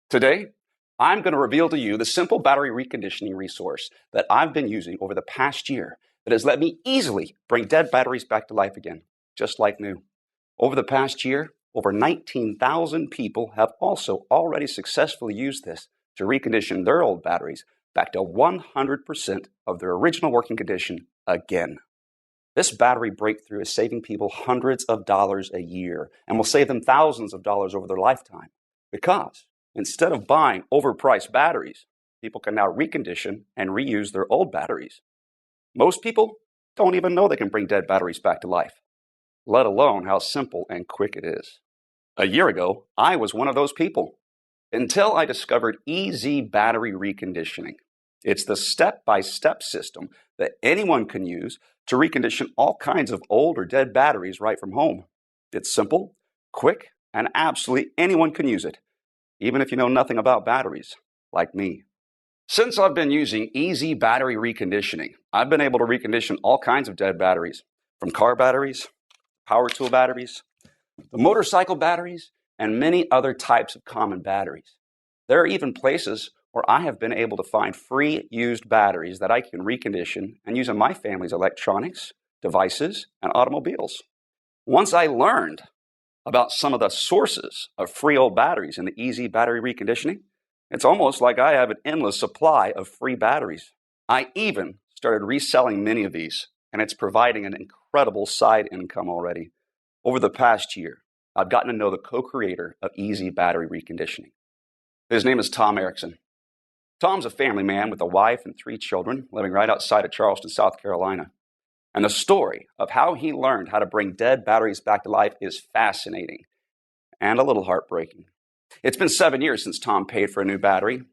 Today, I'm going to reveal to you the simple battery reconditioning resource that I've been using over the past year that has let me easily bring dead batteries back to life again, just like new. Over the past year, over 19,000 people have also already successfully used this to recondition their old batteries back to 100% of their original working condition again. This battery breakthrough is saving people hundreds of dollars a year and will save them thousands of dollars over their lifetime because instead of buying overpriced batteries, people can now recondition and reuse their old batteries. Most people don't even know they can bring dead batteries back to life, let alone how simple and quick it is. A year ago, I was one of those people until I discovered EZ Battery Reconditioning. It's the step-by-step system that anyone can use to recondition all kinds of old or dead batteries right from home. It's simple, quick, and absolutely anyone can use it, even if you know nothing about batteries, like me. Since I've been using EZ Battery Reconditioning, I've been able to recondition all kinds of dead batteries, from car batteries, power tool batteries, the motorcycle batteries, and many other types of common batteries. There are even places where I have been able to find free used batteries that I can recondition and use in my family's electronics, devices, and automobiles. Once I learned about some of the sources of free old batteries in the EZ Battery Reconditioning, it's almost like I have an endless supply of free batteries. I even started reselling many of these, and it's providing an incredible side income already. Over the past year, I've gotten to know the co-creator of EZ Battery Reconditioning. His name is Tom Ericson. Tom's a family man with a wife and 3 children living right outside of Charleston, South Carolina. And the story of how he learned how to bring dead batteries back to life is fascinating and a little heartbreaking. It's been 7 years since Tom paid for a new battery.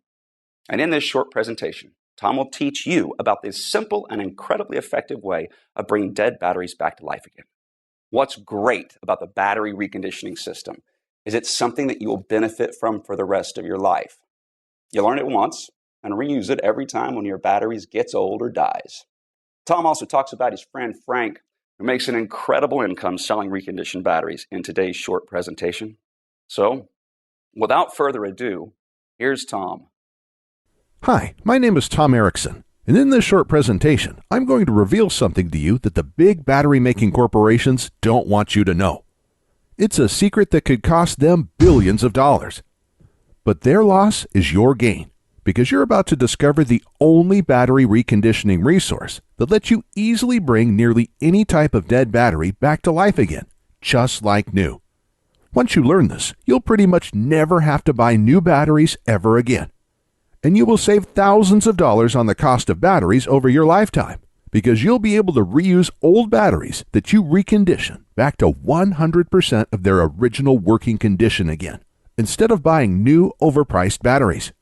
And in this short presentation, Tom will teach you about this simple and incredibly effective way of bringing dead batteries back to life again. What's great about the battery reconditioning system is it's something that you will benefit from for the rest of your life. You learn it once and reuse it every time one of your batteries gets old or dies. Tom also talks about his friend Frank, who makes an incredible income selling reconditioned batteries in today's short presentation. So, without further ado, here's Tom. Hi, my name is Tom Ericson, and in this short presentation, I'm going to reveal something to you that the big battery-making corporations don't want you to know. It's a secret that could cost them billions of dollars. But their loss is your gain, because you're about to discover the only battery reconditioning resource that lets you easily bring nearly any type of dead battery back to life again, just like new. Once you learn this, you'll pretty much never have to buy new batteries ever again. And you will save thousands of dollars on the cost of batteries over your lifetime, because you'll be able to reuse old batteries that you recondition back to 100% of their original working condition again, instead of buying new overpriced batteries.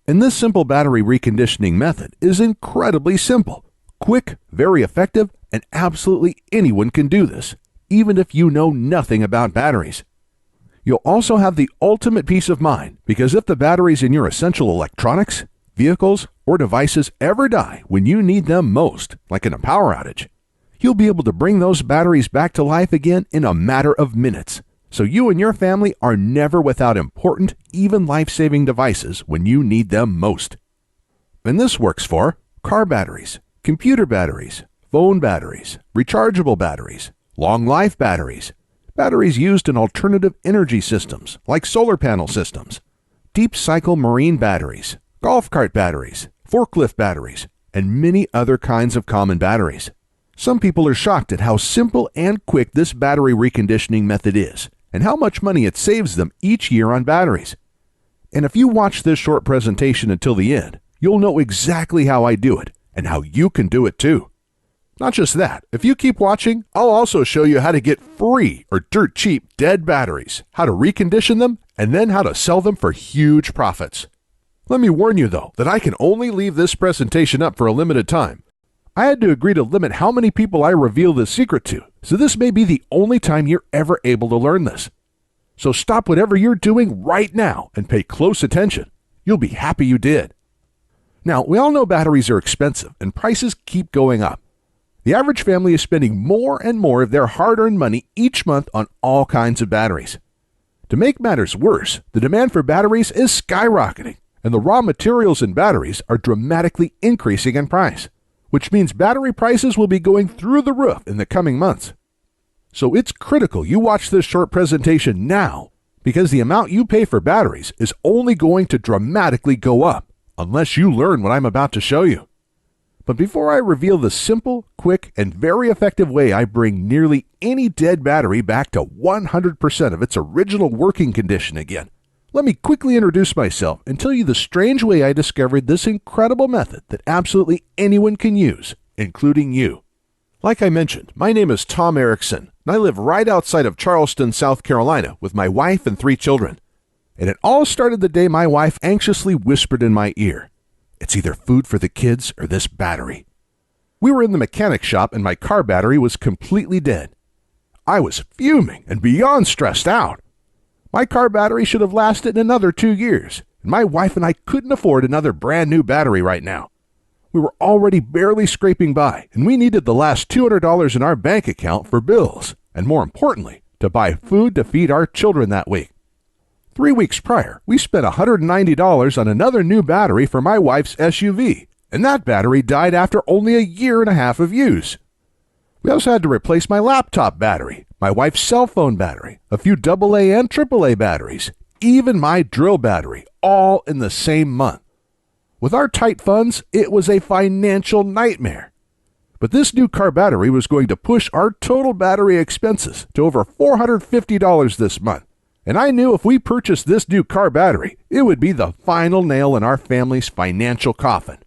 And this simple battery reconditioning method is incredibly simple, quick, very effective, and absolutely anyone can do this, even if you know nothing about batteries. You'll also have the ultimate peace of mind, because if the batteries in your essential electronics, vehicles, or devices ever die when you need them most, like in a power outage, you'll be able to bring those batteries back to life again in a matter of minutes. So you and your family are never without important, even life-saving devices when you need them most. And this works for car batteries, computer batteries, phone batteries, rechargeable batteries, long-life batteries, batteries used in alternative energy systems like solar panel systems, deep-cycle marine batteries, golf cart batteries, forklift batteries, and many other kinds of common batteries. Some people are shocked at how simple and quick this battery reconditioning method is, and how much money it saves them each year on batteries. And if you watch this short presentation until the end, you'll know exactly how I do it, and how you can do it too. Not just that, if you keep watching, I'll also show you how to get free or dirt cheap dead batteries, how to recondition them, and then how to sell them for huge profits. Let me warn you though, that I can only leave this presentation up for a limited time. I had to agree to limit how many people I reveal this secret to, so this may be the only time you're ever able to learn this. So stop whatever you're doing right now and pay close attention. You'll be happy you did. Now, we all know batteries are expensive and prices keep going up. The average family is spending more and more of their hard-earned money each month on all kinds of batteries. To make matters worse, the demand for batteries is skyrocketing, and the raw materials in batteries are dramatically increasing in price, which means battery prices will be going through the roof in the coming months. So it's critical you watch this short presentation now, because the amount you pay for batteries is only going to dramatically go up, unless you learn what I'm about to show you. But before I reveal the simple, quick, and very effective way I bring nearly any dead battery back to 100% of its original working condition again, let me quickly introduce myself and tell you the strange way I discovered this incredible method that absolutely anyone can use, including you. Like I mentioned, my name is Tom Ericson, and I live right outside of Charleston, South Carolina, with my wife and 3 children. And it all started the day my wife anxiously whispered in my ear, "It's either food for the kids or this battery." We were in the mechanic shop and my car battery was completely dead. I was fuming and beyond stressed out. My car battery should have lasted another 2 years, and my wife and I couldn't afford another brand new battery right now. We were already barely scraping by, and we needed the last $200 in our bank account for bills, and more importantly, to buy food to feed our children that week. 3 weeks prior, we spent $190 on another new battery for my wife's SUV, and that battery died after only a year and a half of use. We also had to replace my laptop battery, my wife's cell phone battery, a few AA and AAA batteries, even my drill battery, all in the same month. With our tight funds, it was a financial nightmare. But this new car battery was going to push our total battery expenses to over $450 this month. And I knew if we purchased this new car battery, it would be the final nail in our family's financial coffin.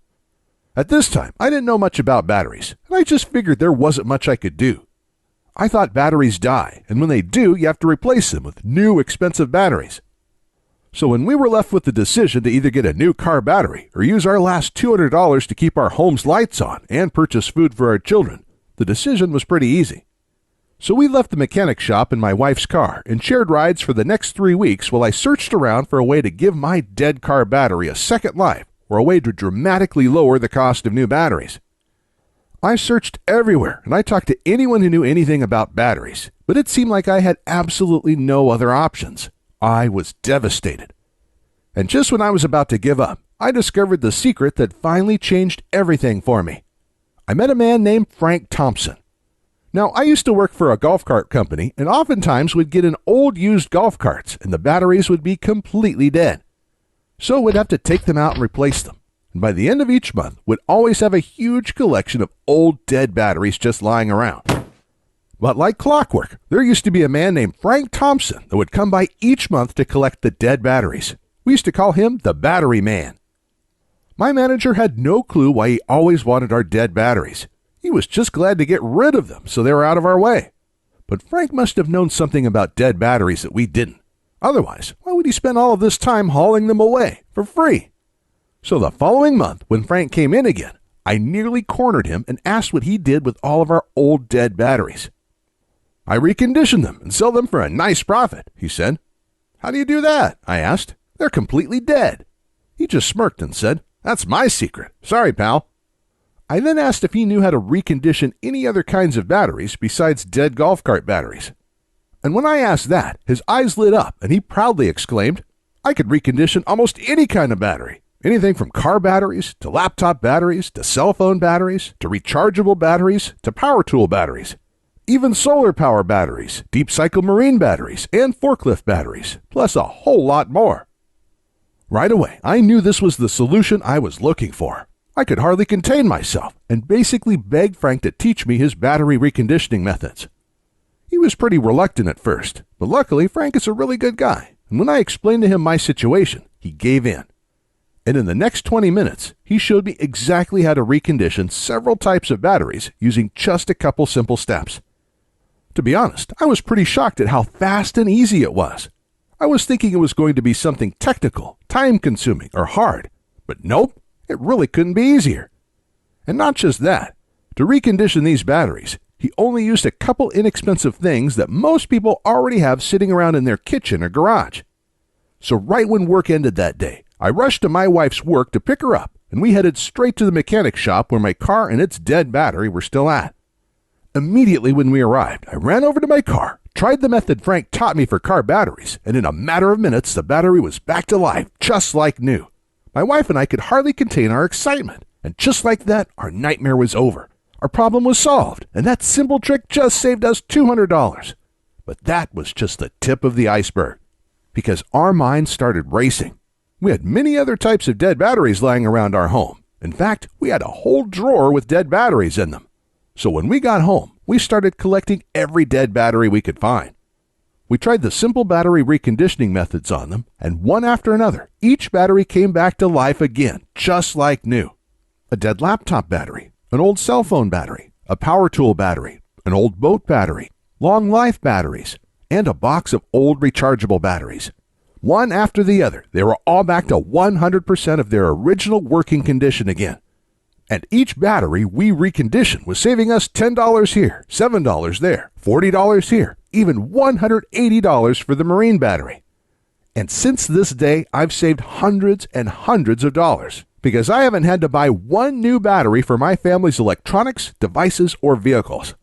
At this time, I didn't know much about batteries, and I just figured there wasn't much I could do. I thought batteries die, and when they do, you have to replace them with new expensive batteries. So when we were left with the decision to either get a new car battery or use our last $200 to keep our home's lights on and purchase food for our children, the decision was pretty easy. So we left the mechanic shop in my wife's car and shared rides for the next 3 weeks while I searched around for a way to give my dead car battery a second life or a way to dramatically lower the cost of new batteries. I searched everywhere and I talked to anyone who knew anything about batteries, but it seemed like I had absolutely no other options. I was devastated. And just when I was about to give up, I discovered the secret that finally changed everything for me. I met a man named Frank Thomson. Now, I used to work for a golf cart company and oftentimes would get in old used golf carts and the batteries would be completely dead. So we'd have to take them out and replace them. And by the end of each month, we'd always have a huge collection of old dead batteries just lying around. But like clockwork, there used to be a man named Frank Thomson that would come by each month to collect the dead batteries. We used to call him the Battery Man. My manager had no clue why he always wanted our dead batteries. He was just glad to get rid of them so they were out of our way. But Frank must have known something about dead batteries that we didn't. Otherwise, why would he spend all of this time hauling them away for free? So the following month, when Frank came in again, I nearly cornered him and asked what he did with all of our old dead batteries. "I recondition them and sell them for a nice profit," he said. "How do you do that?" I asked. "They're completely dead." He just smirked and said, "That's my secret. Sorry, pal." I then asked if he knew how to recondition any other kinds of batteries besides dead golf cart batteries. And when I asked that, his eyes lit up and he proudly exclaimed, "I could recondition almost any kind of battery. Anything from car batteries, to laptop batteries, to cell phone batteries, to rechargeable batteries, to power tool batteries. Even solar power batteries, deep cycle marine batteries, and forklift batteries, plus a whole lot more." Right away, I knew this was the solution I was looking for. I could hardly contain myself and basically begged Frank to teach me his battery reconditioning methods. He was pretty reluctant at first, but luckily Frank is a really good guy, and when I explained to him my situation, he gave in. And in the next 20 minutes, he showed me exactly how to recondition several types of batteries using just a couple simple steps. To be honest, I was pretty shocked at how fast and easy it was. I was thinking it was going to be something technical, time-consuming, or hard, but nope, it really couldn't be easier. And not just that, to recondition these batteries, he only used a couple inexpensive things that most people already have sitting around in their kitchen or garage. So right when work ended that day, I rushed to my wife's work to pick her up, and we headed straight to the mechanic shop where my car and its dead battery were still at. Immediately when we arrived, I ran over to my car, tried the method Frank taught me for car batteries, and in a matter of minutes, the battery was back to life, just like new. My wife and I could hardly contain our excitement, and just like that, our nightmare was over. Our problem was solved, and that simple trick just saved us $200. But that was just the tip of the iceberg, because our minds started racing. We had many other types of dead batteries lying around our home. In fact, we had a whole drawer with dead batteries in them. So when we got home, we started collecting every dead battery we could find. We tried the simple battery reconditioning methods on them, and one after another, each battery came back to life again, just like new. A dead laptop battery, an old cell phone battery, a power tool battery, an old boat battery, long life batteries, and a box of old rechargeable batteries. One after the other, they were all back to 100% of their original working condition again. And each battery we reconditioned was saving us $10 here, $7 there, $40 here, even $180 for the marine battery. And since this day, I've saved hundreds and hundreds of dollars because I haven't had to buy one new battery for my family's electronics, devices, or vehicles.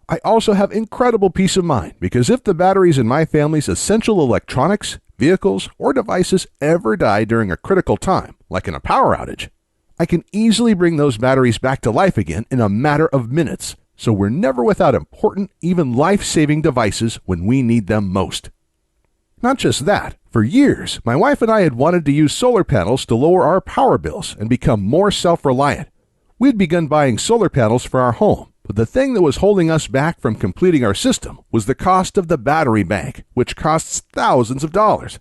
I also have incredible peace of mind because if the batteries in my family's essential electronics, vehicles, or devices ever die during a critical time, like in a power outage, I can easily bring those batteries back to life again in a matter of minutes, so we're never without important, even life-saving devices when we need them most. Not just that, for years, my wife and I had wanted to use solar panels to lower our power bills and become more self-reliant. We'd begun buying solar panels for our home, but the thing that was holding us back from completing our system was the cost of the battery bank, which costs thousands of dollars.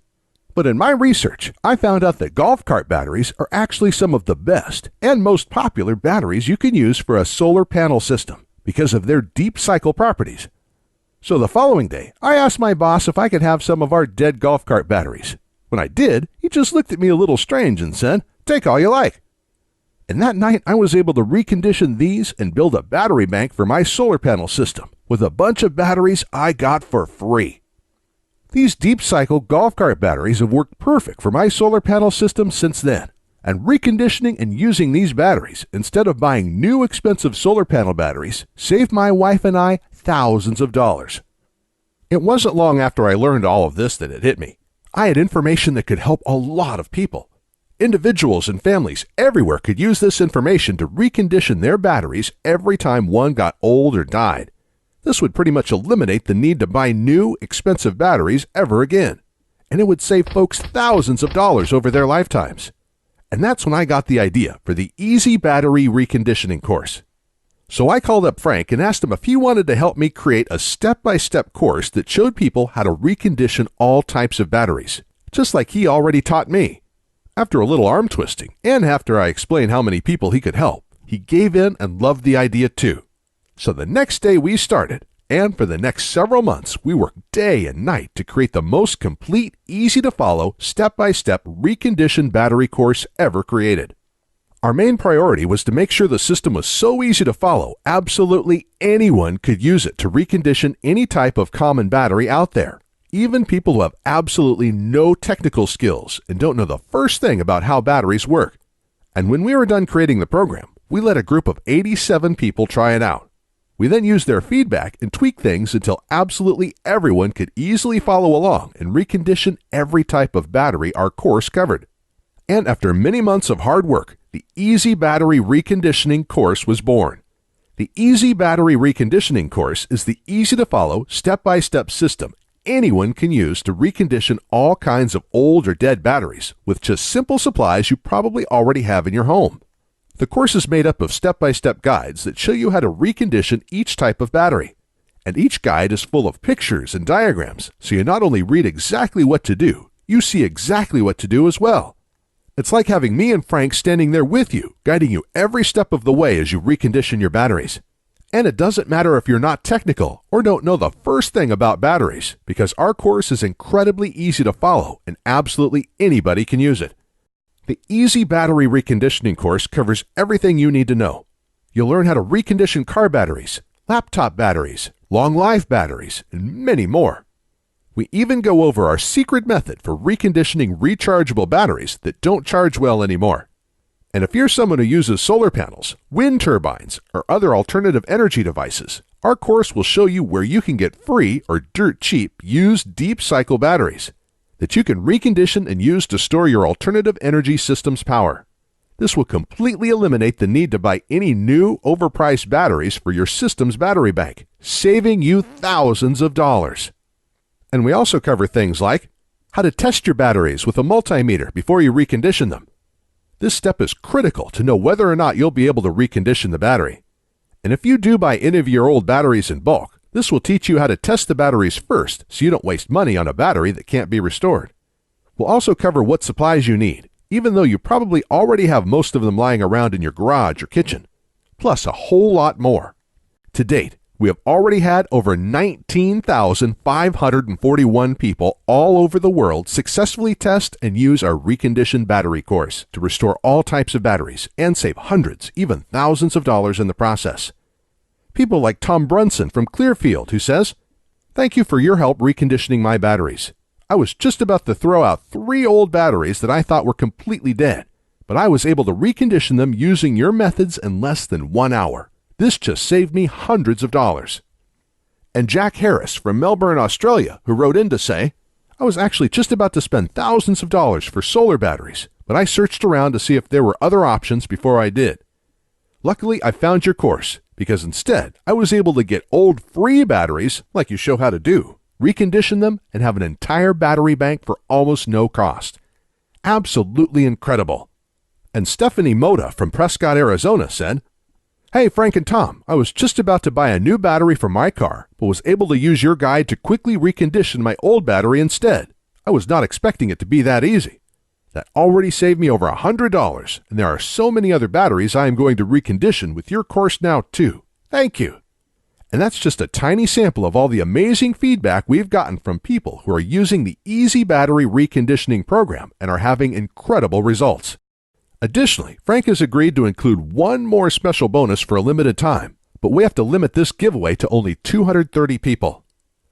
But in my research, I found out that golf cart batteries are actually some of the best and most popular batteries you can use for a solar panel system because of their deep cycle properties. So the following day, I asked my boss if I could have some of our dead golf cart batteries. When I did, he just looked at me a little strange and said, "Take all you like." And that night, I was able to recondition these and build a battery bank for my solar panel system with a bunch of batteries I got for free. These deep cycle golf cart batteries have worked perfect for my solar panel system since then, and reconditioning and using these batteries instead of buying new expensive solar panel batteries saved my wife and I thousands of dollars. It wasn't long after I learned all of this that it hit me. I had information that could help a lot of people. Individuals and families everywhere could use this information to recondition their batteries every time one got old or died. This would pretty much eliminate the need to buy new, expensive batteries ever again, and it would save folks thousands of dollars over their lifetimes. And that's when I got the idea for the EZ Battery Reconditioning Course. So I called up Frank and asked him if he wanted to help me create a step-by-step course that showed people how to recondition all types of batteries, just like he already taught me. After a little arm twisting, and after I explained how many people he could help, he gave in and loved the idea too. So the next day we started, and for the next several months, we worked day and night to create the most complete, easy-to-follow, step-by-step reconditioned battery course ever created. Our main priority was to make sure the system was so easy to follow, absolutely anyone could use it to recondition any type of common battery out there, even people who have absolutely no technical skills and don't know the first thing about how batteries work. And when we were done creating the program, we let a group of 87 people try it out. We then used their feedback and tweaked things until absolutely everyone could easily follow along and recondition every type of battery our course covered. And after many months of hard work, the EZ Battery Reconditioning Course was born. The EZ Battery Reconditioning Course is the easy-to-follow, step-by-step system anyone can use to recondition all kinds of old or dead batteries with just simple supplies you probably already have in your home. The course is made up of step-by-step guides that show you how to recondition each type of battery. And each guide is full of pictures and diagrams, so you not only read exactly what to do, you see exactly what to do as well. It's like having me and Frank standing there with you, guiding you every step of the way as you recondition your batteries. And it doesn't matter if you're not technical or don't know the first thing about batteries, because our course is incredibly easy to follow and absolutely anybody can use it. The EZ Battery Reconditioning Course covers everything you need to know. You'll learn how to recondition car batteries, laptop batteries, long life batteries, and many more. We even go over our secret method for reconditioning rechargeable batteries that don't charge well anymore. And if you're someone who uses solar panels, wind turbines, or other alternative energy devices, our course will show you where you can get free or dirt cheap used deep cycle batteries that you can recondition and use to store your alternative energy system's power. This will completely eliminate the need to buy any new, overpriced batteries for your system's battery bank, saving you thousands of dollars. And we also cover things like how to test your batteries with a multimeter before you recondition them. This step is critical to know whether or not you'll be able to recondition the battery. And if you do buy any of your old batteries in bulk, this will teach you how to test the batteries first so you don't waste money on a battery that can't be restored. We'll also cover what supplies you need, even though you probably already have most of them lying around in your garage or kitchen, plus a whole lot more. To date, we have already had over 19,541 people all over the world successfully test and use our reconditioned battery course to restore all types of batteries and save hundreds, even thousands of dollars in the process. People like Tom Brunson from Clearfield, who says, "Thank you for your help reconditioning my batteries. I was just about to throw out 3 old batteries that I thought were completely dead, but I was able to recondition them using your methods in less than 1 hour. This just saved me hundreds of dollars." And Jack Harris from Melbourne, Australia, who wrote in to say, "I was actually just about to spend thousands of dollars for solar batteries, but I searched around to see if there were other options before I did. Luckily, I found your course, because instead, I was able to get old free batteries, like you show how to do, recondition them, and have an entire battery bank for almost no cost. Absolutely incredible." And Stephanie Moda from Prescott, Arizona said, "Hey, Frank and Tom, I was just about to buy a new battery for my car, but was able to use your guide to quickly recondition my old battery instead. I was not expecting it to be that easy. That already saved me over $100, and there are so many other batteries I am going to recondition with your course now too. Thank you." And that's just a tiny sample of all the amazing feedback we've gotten from people who are using the EZ Battery Reconditioning program and are having incredible results. Additionally, Frank has agreed to include one more special bonus for a limited time, but we have to limit this giveaway to only 230 people.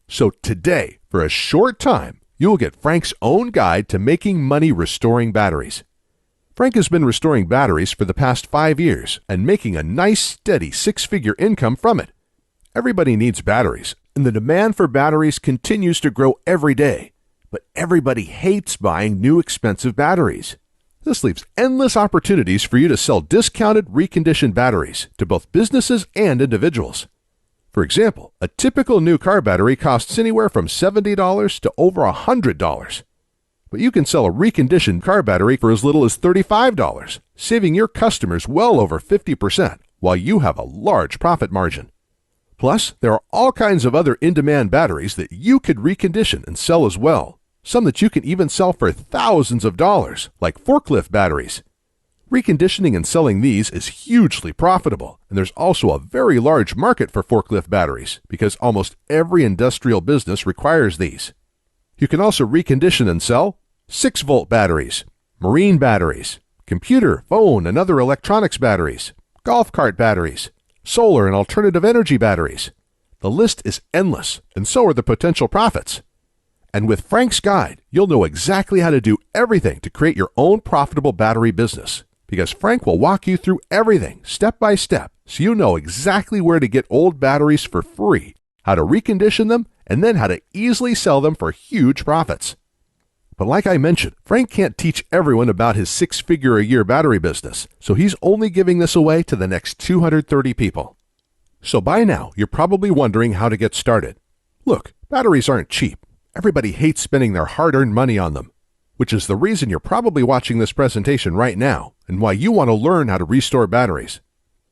So today, for a short time, you will get Frank's own guide to making money restoring batteries. Frank has been restoring batteries for the past 5 years and making a nice, steady 6-figure income from it. Everybody needs batteries, and the demand for batteries continues to grow every day, but everybody hates buying new expensive batteries. This leaves endless opportunities for you to sell discounted, reconditioned batteries to both businesses and individuals. For example, a typical new car battery costs anywhere from $70 to over $100. But you can sell a reconditioned car battery for as little as $35, saving your customers well over 50%, while you have a large profit margin. Plus, there are all kinds of other in-demand batteries that you could recondition and sell as well. Some that you can even sell for thousands of dollars, like forklift batteries. Reconditioning and selling these is hugely profitable, and there's also a very large market for forklift batteries because almost every industrial business requires these. You can also recondition and sell 6-volt batteries, marine batteries, computer, phone, and other electronics batteries, golf cart batteries, solar and alternative energy batteries. The list is endless, and so are the potential profits. And with Frank's guide, you'll know exactly how to do everything to create your own profitable battery business, because Frank will walk you through everything step by step so you know exactly where to get old batteries for free, how to recondition them, and then how to easily sell them for huge profits. But like I mentioned, Frank can't teach everyone about his 6-figure-a-year battery business, so he's only giving this away to the next 230 people. So by now, you're probably wondering how to get started. Look, batteries aren't cheap. Everybody hates spending their hard-earned money on them, which is the reason you're probably watching this presentation right now and why you want to learn how to restore batteries.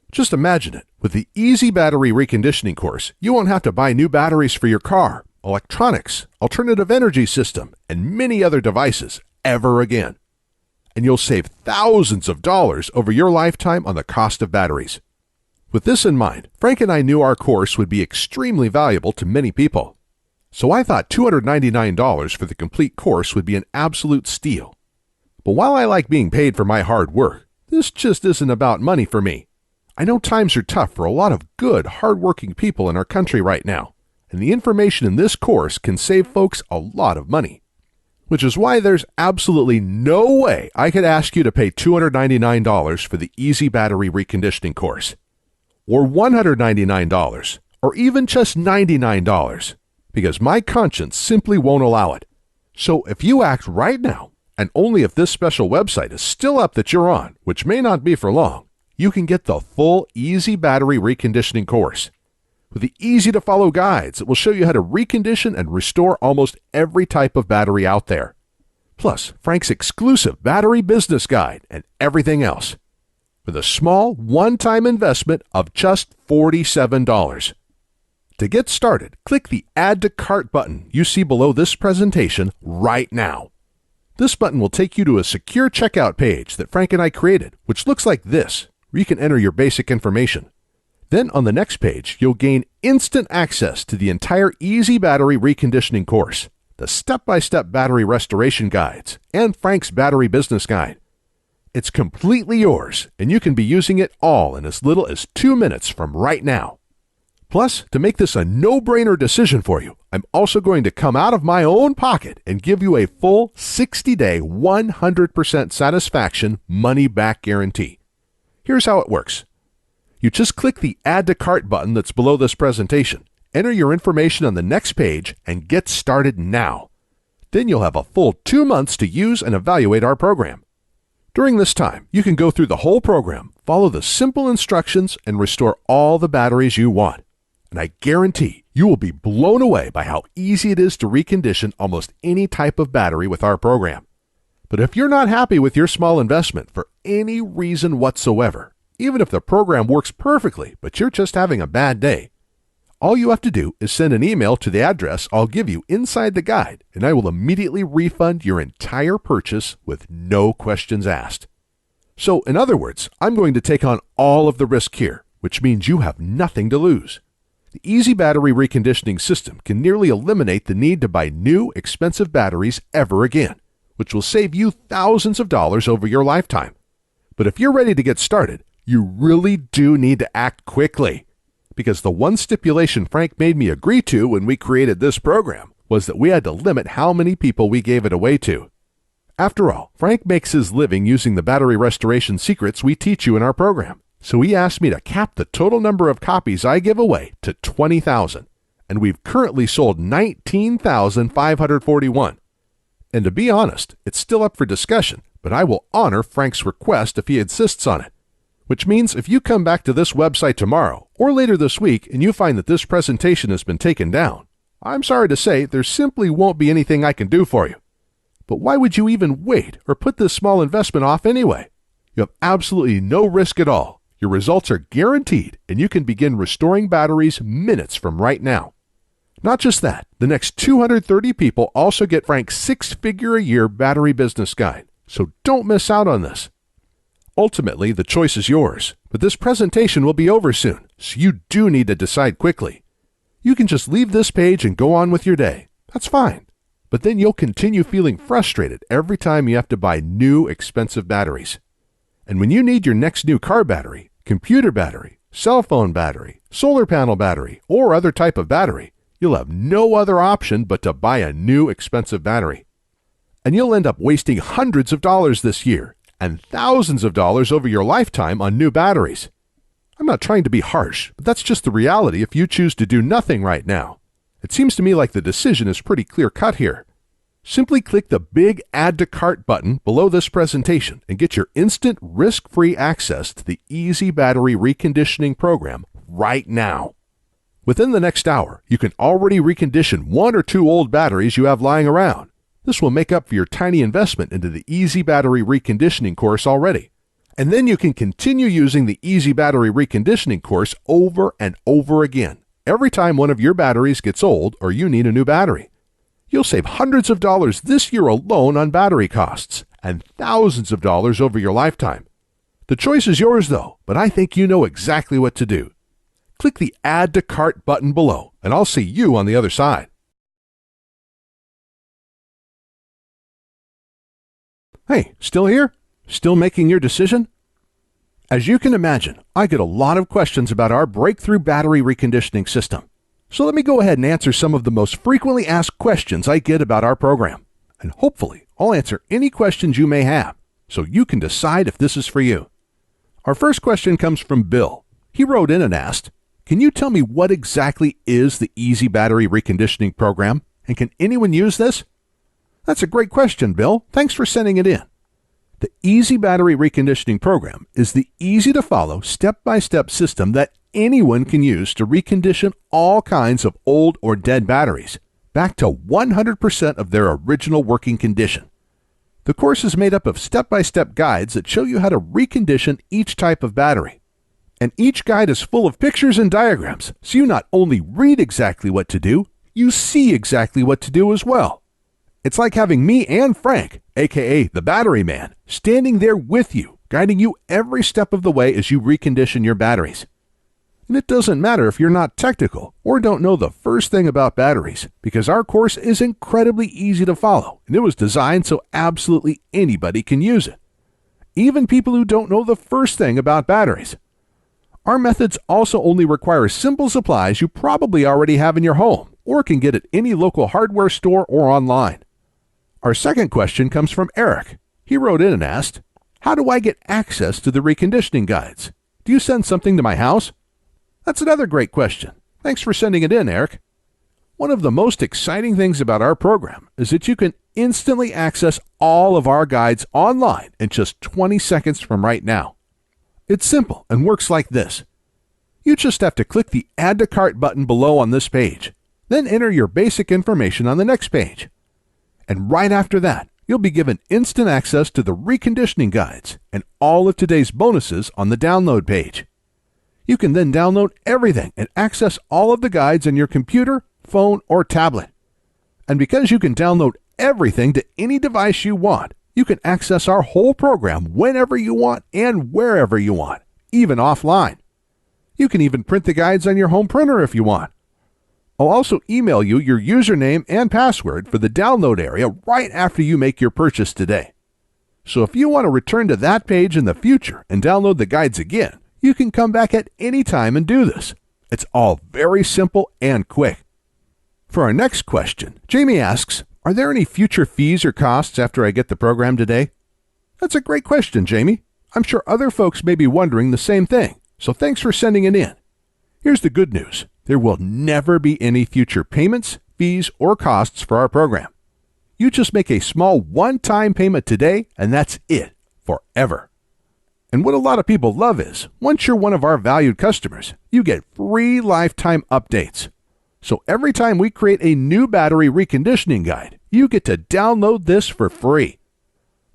Just imagine it. With the EZ Battery Reconditioning course, you won't have to buy new batteries for your car, electronics, alternative energy system, and many other devices ever again. And you'll save thousands of dollars over your lifetime on the cost of batteries. With this in mind, Frank and I knew our course would be extremely valuable to many people. So I thought $299 for the complete course would be an absolute steal. But while I like being paid for my hard work, this just isn't about money for me. I know times are tough for a lot of good, hard-working people in our country right now, and the information in this course can save folks a lot of money. which is why there's absolutely no way I could ask you to pay $299 for the EZ Battery Reconditioning course, or $199, or even just $99, because my conscience simply won't allow it. So if you act right now, and only if this special website is still up that you're on, which may not be for long, you can get the full EZ Battery Reconditioning course, with the easy-to-follow guides that will show you how to recondition and restore almost every type of battery out there. Plus, Frank's exclusive battery business guide and everything else, with a small one-time investment of just $47. To get started, click the Add to Cart button you see below this presentation right now. This button will take you to a secure checkout page that Frank and I created, which looks like this, where you can enter your basic information. Then on the next page, you'll gain instant access to the entire EZ Battery Reconditioning course, the step-by-step battery restoration guides, and Frank's battery business guide. It's completely yours, and you can be using it all in as little as 2 minutes from right now. Plus, to make this a no-brainer decision for you, I'm also going to come out of my own pocket and give you a full 60-day, 100% satisfaction money-back guarantee. Here's how it works. You just click the Add to Cart button that's below this presentation, enter your information on the next page, and get started now. Then you'll have a full 2 months to use and evaluate our program. During this time, you can go through the whole program, follow the simple instructions, and restore all the batteries you want. And I guarantee you will be blown away by how easy it is to recondition almost any type of battery with our program. But if you're not happy with your small investment for any reason whatsoever, even if the program works perfectly, but you're just having a bad day, all you have to do is send an email to the address I'll give you inside the guide, and I will immediately refund your entire purchase with no questions asked. So, in other words, I'm going to take on all of the risk here, which means you have nothing to lose. The EZ Battery Reconditioning system can nearly eliminate the need to buy new, expensive batteries ever again, which will save you thousands of dollars over your lifetime. But if you're ready to get started, you really do need to act quickly, because the one stipulation Frank made me agree to when we created this program was that we had to limit how many people we gave it away to. After all, Frank makes his living using the battery restoration secrets we teach you in our program, so he asked me to cap the total number of copies I give away to 20,000, and we've currently sold 19,541. And to be honest, it's still up for discussion, but I will honor Frank's request if he insists on it. Which means if you come back to this website tomorrow or later this week and you find that this presentation has been taken down, I'm sorry to say there simply won't be anything I can do for you. But why would you even wait or put this small investment off anyway? You have absolutely no risk at all. Your results are guaranteed, and you can begin restoring batteries minutes from right now. Not just that, the next 230 people also get Frank's 6-figure-a-year battery business guide, so don't miss out on this. Ultimately, the choice is yours, but this presentation will be over soon, so you do need to decide quickly. You can just leave this page and go on with your day. That's fine. But then you'll continue feeling frustrated every time you have to buy new, expensive batteries. And when you need your next new car battery, computer battery, cell phone battery, solar panel battery, or other type of battery, you'll have no other option but to buy a new, expensive battery. And you'll end up wasting hundreds of dollars this year and thousands of dollars over your lifetime on new batteries. I'm not trying to be harsh, but that's just the reality if you choose to do nothing right now. It seems to me like the decision is pretty clear-cut here. Simply click the big Add to Cart button below this presentation and get your instant risk-free access to the EZ Battery Reconditioning program right now. Within the next hour, you can already recondition 1 or 2 old batteries you have lying around. This will make up for your tiny investment into the EZ Battery Reconditioning course already. And then you can continue using the EZ Battery Reconditioning course over and over again, every time one of your batteries gets old or you need a new battery. You'll save hundreds of dollars this year alone on battery costs, and thousands of dollars over your lifetime. The choice is yours though, but I think you know exactly what to do. Click the Add to Cart button below, and I'll see you on the other side. Hey, still here? Still making your decision? As you can imagine, I get a lot of questions about our breakthrough battery reconditioning system. So let me go ahead and answer some of the most frequently asked questions I get about our program. and hopefully I'll answer any questions you may have, so you can decide if this is for you. Our first question comes from Bill. He wrote in and asked, "Can you tell me what exactly is the EZ Battery Reconditioning Program, and can anyone use this?" That's a great question, Bill. Thanks for sending it in. The EZ Battery Reconditioning Program is the easy-to-follow, step-by-step system that anyone can use to recondition all kinds of old or dead batteries back to 100% of their original working condition. The course is made up of step-by-step guides that show you how to recondition each type of battery. And each guide is full of pictures and diagrams, so you not only read exactly what to do, you see exactly what to do as well. It's like having me and Frank, aka the Battery Man, standing there with you, guiding you every step of the way as you recondition your batteries. And it doesn't matter if you're not technical or don't know the first thing about batteries, because our course is incredibly easy to follow, and it was designed so absolutely anybody can use it. Even people who don't know the first thing about batteries. Our methods also only require simple supplies you probably already have in your home or can get at any local hardware store or online. Our second question comes from Eric. He wrote in and asked, "How do I get access to the reconditioning guides? Do you send something to my house?" That's another great question. Thanks for sending it in, Eric. One of the most exciting things about our program is that you can instantly access all of our guides online in just 20 seconds from right now. It's simple and works like this. You just have to click the Add to Cart button below on this page, then enter your basic information on the next page. And right after that, you'll be given instant access to the reconditioning guides and all of today's bonuses on the download page. You can then download everything and access all of the guides on your computer, phone, or tablet. And because you can download everything to any device you want, you can access our whole program whenever you want and wherever you want, even offline. You can even print the guides on your home printer if you want. I'll also email you your username and password for the download area right after you make your purchase today. So if you want to return to that page in the future and download the guides again, you can come back at any time and do this. It's all very simple and quick. For our next question, Jamie asks, "Are there any future fees or costs after I get the program today?" That's a great question, Jamie. I'm sure other folks may be wondering the same thing, so thanks for sending it in. Here's the good news. There will never be any future payments, fees, or costs for our program. You just make a small one-time payment today, and that's it, forever. And what a lot of people love is, once you're one of our valued customers, you get free lifetime updates. So every time we create a new battery reconditioning guide, you get to download this for free.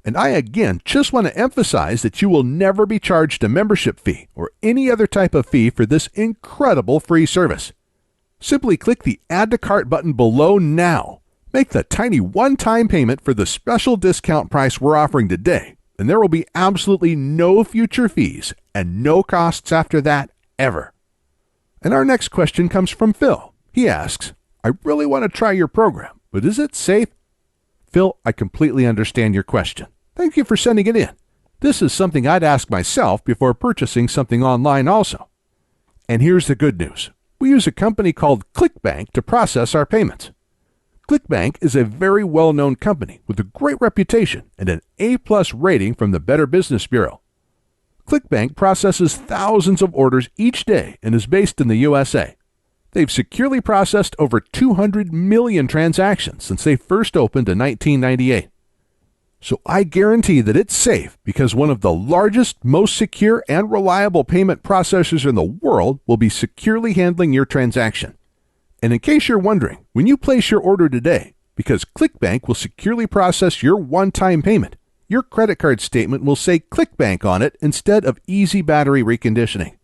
And I again just want to emphasize that you will never be charged a membership fee or any other type of fee for this incredible free service. Simply click the Add to Cart button below now. Make the tiny one-time payment for the special discount price we're offering today, and there will be absolutely no future fees and no costs after that ever. And our next question comes from Phil. He asks, "I really want to try your program, but is it safe?" Phil, I completely understand your question. Thank you for sending it in. This is something I'd ask myself before purchasing something online also. And here's the good news. We use a company called ClickBank to process our payments. ClickBank is a very well-known company with a great reputation and an A+ rating from the Better Business Bureau. ClickBank processes thousands of orders each day and is based in the USA. They've securely processed over 200 million transactions since they first opened in 1998. So I guarantee that it's safe because one of the largest, most secure, and reliable payment processors in the world will be securely handling your transaction. And in case you're wondering, when you place your order today, because ClickBank will securely process your one-time payment, your credit card statement will say ClickBank on it instead of EZ Battery Reconditioning.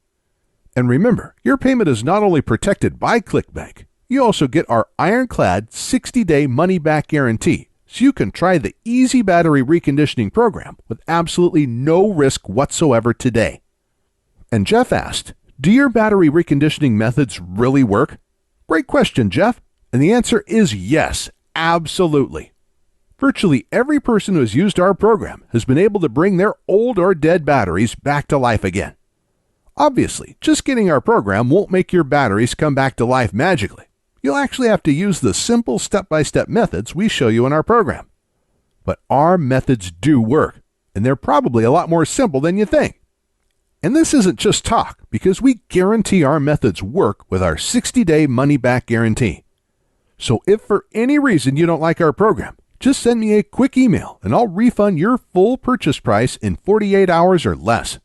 And remember, your payment is not only protected by ClickBank, you also get our ironclad 60-day money-back guarantee, so you can try the EZ Battery Reconditioning program with absolutely no risk whatsoever today. And Jeff asked, "Do your battery reconditioning methods really work?" Great question, Jeff. And the answer is yes, absolutely. Virtually every person who has used our program has been able to bring their old or dead batteries back to life again. Obviously, just getting our program won't make your batteries come back to life magically. You'll actually have to use the simple step-by-step methods we show you in our program. But our methods do work, and they're probably a lot more simple than you think. And this isn't just talk, because we guarantee our methods work with our 60-day money-back guarantee. So if for any reason you don't like our program, just send me a quick email and I'll refund your full purchase price in 48 hours or less.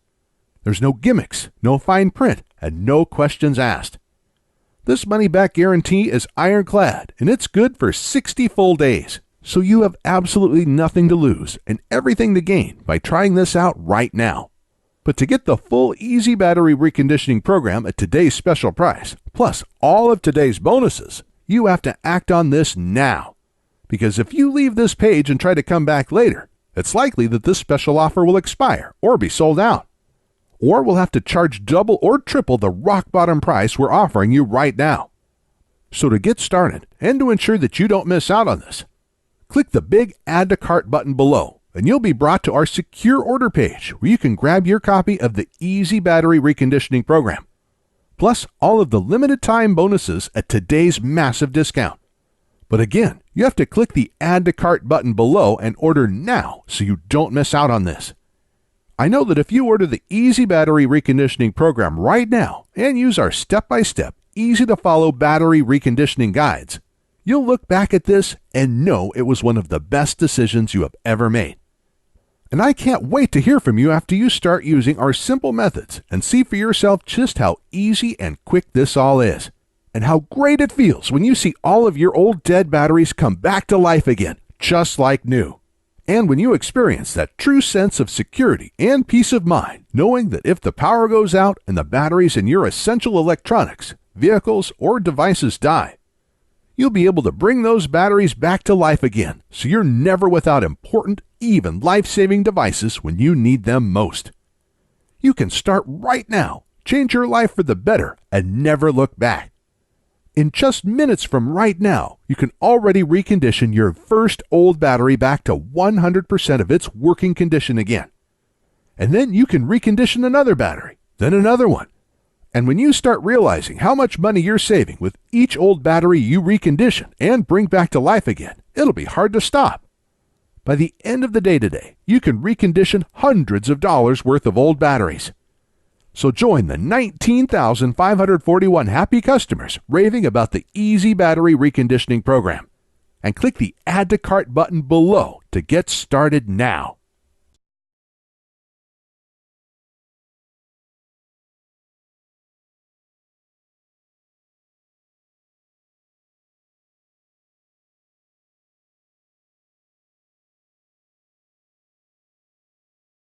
There's no gimmicks, no fine print, and no questions asked. This money-back guarantee is ironclad, and it's good for 60 full days. So you have absolutely nothing to lose and everything to gain by trying this out right now. But to get the full EZ Battery Reconditioning program at today's special price, plus all of today's bonuses, you have to act on this now. Because if you leave this page and try to come back later, it's likely that this special offer will expire or be sold out. Or we'll have to charge double or triple the rock bottom price we're offering you right now. So to get started and to ensure that you don't miss out on this, click the big Add to Cart button below and you'll be brought to our secure order page where you can grab your copy of the EZ Battery Reconditioning program, plus all of the limited time bonuses at today's massive discount. But again, you have to click the Add to Cart button below and order now so you don't miss out on this. I know that if you order the EZ Battery Reconditioning program right now and use our step-by-step, easy-to-follow battery reconditioning guides, you'll look back at this and know it was one of the best decisions you have ever made. And I can't wait to hear from you after you start using our simple methods and see for yourself just how easy and quick this all is. And how great it feels when you see all of your old dead batteries come back to life again, just like new. And when you experience that true sense of security and peace of mind, knowing that if the power goes out and the batteries in your essential electronics, vehicles, or devices die, you'll be able to bring those batteries back to life again, so you're never without important, even life-saving devices when you need them most. You can start right now, change your life for the better, and never look back. In just minutes from right now, you can already recondition your first old battery back to 100% of its working condition again. And then you can recondition another battery, then another one. And when you start realizing how much money you're saving with each old battery you recondition and bring back to life again, it'll be hard to stop. By the end of the day today, you can recondition hundreds of dollars worth of old batteries. So join the 19,541 happy customers raving about the EZ Battery Reconditioning program and click the Add to Cart button below to get started now.